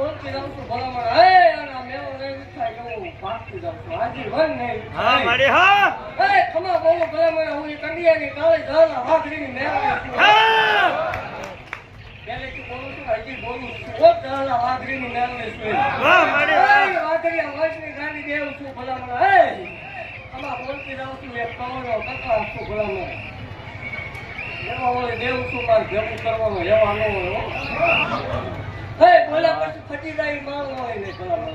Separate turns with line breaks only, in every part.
બોલતી જાઉં છું ભલામણ હે અને મેવો નહીં થાય એવું ભાગતી જાઉં છું હાજી વન નહીં
હા મારી હા
હે ખમા બોલો ભલામણ હું કંડિયાની કાળી ધારા વાઘરીની મેળવી છું
હા
પહેલેથી બોલું છું હજી બોલું છું ઓ ધારા વાઘરીની મેળવી છું
વાહ મારી વાહ
વાઘરીયા વર્ષની ગાડી દેવું છું ભલામણ હે ખમા બોલતી જાઉં છું એક કમરો કથા છું ભલામણ એમાં ઓલે દેવું છું મારે ભેગું કરવાનું રહેવાનું હોય હે બોલા પછી ફટી જાય માલ હોય ને ભલામણ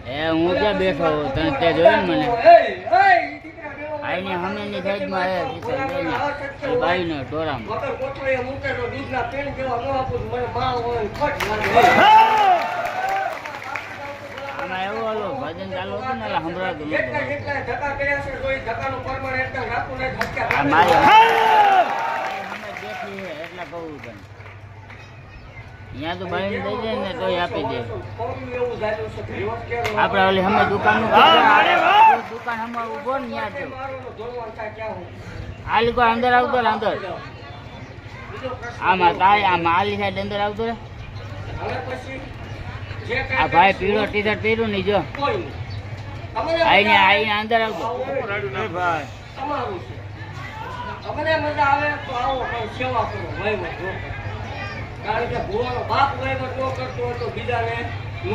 હે
હું ક્યાં બેઠો હું તને તે જોયું ને મને
હે હે દીકરા દેવો
આઈને હમેની સાઈડમાં એ બાઈને ટોરામાં
વગર કોઠળીએ મૂકે તો દૂધના પેન જેવા ન આપું મને માલ હોય ને ફટ લાગે
આમાં એવું હાલો ભજન ચાલુ હતું ને એટલે સંભળાતું નતું.
જેટલા ધક્કા કર્યા છે તો એ ધક્કાનું પ્રમાણ એકદમ રાખવું ને ધક્કા
આ મારી અમે બેઠી છે એટલે કહું તને અહીંયા તો બાઈને દઈ દે ને તોય આપી દે
કોમ એવું જાયું છે રિવર્સ કેર
આપણે ઓલી અમે દુકાનનું દુકાન હમણાં ઉભો ને ત્યાં તો
મારો ધોળવાન કા ક્યાં હું
આ લીકો અંદર આવતો ને અંદર
બીજો પ્રશ્ન
આમાં તાય આમાં આલી સાઈડ અંદર આવતો ને
હવે પછી જે
આ
કાંઈ
ભાઈ પીળો ટી શર્ટ પહેર્યું નહીં જો
કોઈ નહીં. તમને
આઈને અંદર આવતો
ભાઈ
તમારું છે તમને મજા આવે તો આવો પણ સેવા કરો વહીવટ ન કરો કારણ કે ભૂવાનો બાપ વહીવટ ન કરતો હોય તો બીજાને ન કરે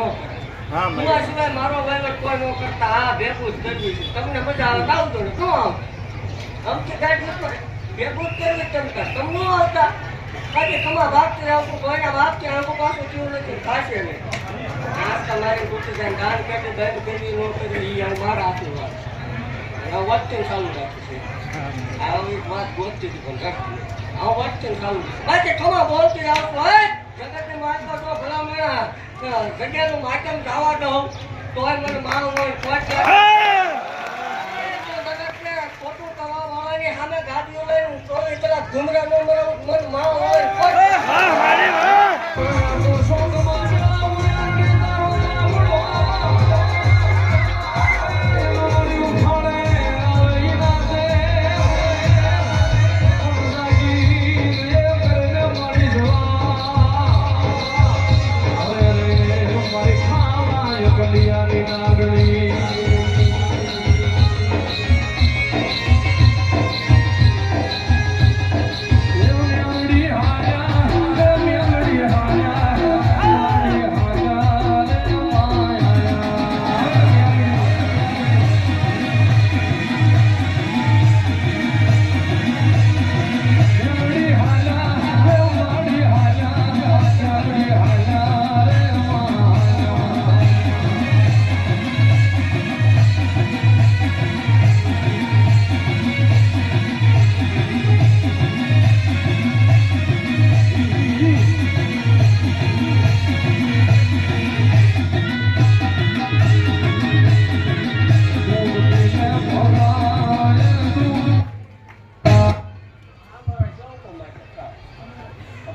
હા
ભૂવા સિવાય મારો વહીવટ કોઈ ન કરતા આ ભેગું જ કરવી છે તમને મજા આવે તો આવતો ને શું આવ અમથી ગાડી ન કરે ભેગું જ કરવી તમે તમને ન આવતા કાજે તમારા બાપથી આવતું કોઈના બાપથી આવું પાછું થયું નથી ખાશે નહીં આજકાલ મારી પૂછી જાય ગાન પેટે દર્દ કરવી ન કરવી એ મારા હાથની વાત હવે વચ્ચે ચાલુ રાખું છું આવી વાત ગોતતી હતી પણ રાખતી આ વચ્ચે ચાલુ બાકી ખમા બોલતી આવતો હે જગતને મારતો તો ભલા મેળા જગ્યાનું માધ્યમ જવા દઉં તોય મને મારું હોય પહોંચે જગતને ખોટું કરવા વાળાની સામે ગાડીઓ લઈને તોય પેલા ઘુમરા નો મને મારું હોય પહોંચે
હા મારી વાહ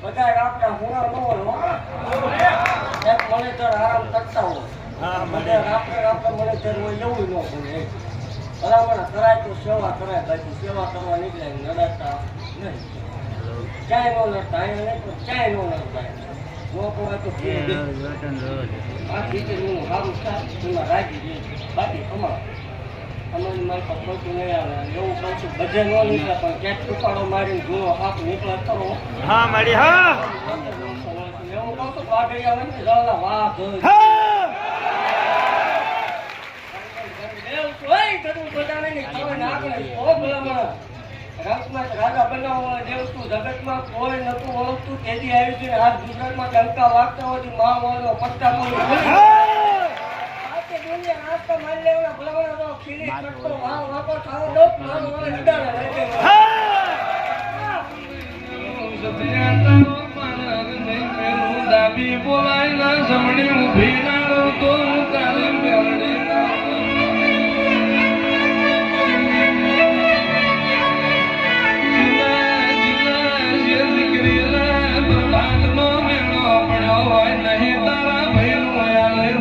બધા આપણા હુનર ન હોય એક મોનિટર આરામ કરતા હોય
હા
બધા આપણે મોનિટર હોય એવું ન હોય ભલામણ કરાય તો સેવા કરાય બાકી સેવા કરવા નીકળે નડાતા નહીં ક્યાંય ન લડતા અહીંયા નહીં તો ક્યાંય ન લડતા ન કહેવાય તો બાકી હું સારું થાય એમાં રાખી દઈએ બાકી અમારી મારી પર ખોટું નહીં આવે એવું કહું છું બધે ન નીકળે પણ ક્યાંક ટુકાડો મારીને જૂનો હાથ નીકળે ખરો
હા મારી હા
એવું કહું છું વાઘરિયા હોય ને જવાના વાઘ
હા
રાજા બનાવવા દેવતું જગતમાં કોઈ નતું ઓળખતું તેથી આવી છે આજ ગુજરાતમાં ડંકા વાગતા હોય મા વાળો પત્તા દુનિયા નાસ્તા મારી લેવાના ભલાવાના તો ખીલી કરતો વાવ વાપો થાવ દો મારો વાળો નિડાળે રહે
દાબી બોલાય ના જમણી ઉભી